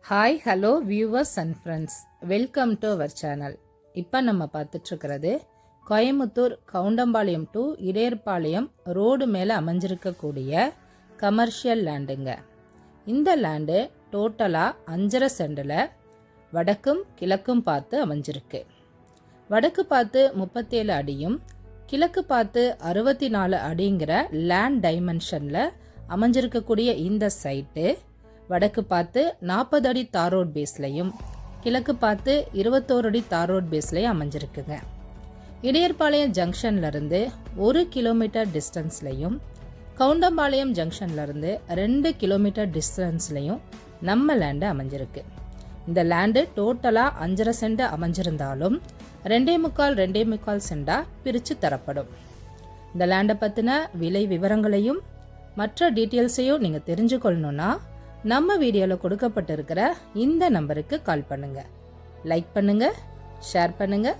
Hi hello viewers and friends, welcome to our channel. இப்போ நம்ம பார்த்துட்ருக்கிறது கோயம்புத்தூர் கவுண்டம்பாளையம் டு இடையர்பாளையம் ரோடு மேலே அமைஞ்சிருக்கக்கூடிய கமர்ஷியல் லேண்டுங்க. இந்த லேண்டு டோட்டலாக 5.5 சென்டில் வடக்கும் கிழக்கும் பார்த்து அமைஞ்சிருக்கு. வடக்கு பார்த்து 37 அடியும் கிழக்கு பார்த்து 64 அடிங்கிற லேண்ட் டைமென்ஷனில் அமைஞ்சிருக்கக்கூடிய இந்த சைட்டு வடக்கு பார்த்து 40 அடி தார் ரோட் பேஸ்லையும் கிழக்கு பார்த்து 21 அடி தார் ரோட் பேஸ்லையும் அமைஞ்சிருக்குங்க. இடையர்பாளையம் ஜங்ஷன்லேருந்து 1 கிலோமீட்டர் டிஸ்டன்ஸ்லையும் கவுண்டம்பாளையம் ஜங்ஷன்லேருந்து 2 கிலோமீட்டர் டிஸ்டன்ஸ்லையும் நம்ம லேண்டு அமைஞ்சிருக்கு. இந்த லேண்டு டோட்டலாக 5.5 சென்ட் அமைஞ்சிருந்தாலும் 2.25 சென்டாக பிரித்து தரப்படும். இந்த லேண்டை பற்றின விலை விவரங்களையும் மற்ற டீட்டெயில்ஸையும் நீங்கள் தெரிஞ்சுக்கொள்ளணுன்னா நம்ம வீடியோவில் கொடுக்கப்பட்டிருக்கிற இந்த நம்பருக்கு கால் பண்ணுங்கள். லைக் பண்ணுங்கள், ஷேர் பண்ணுங்கள்,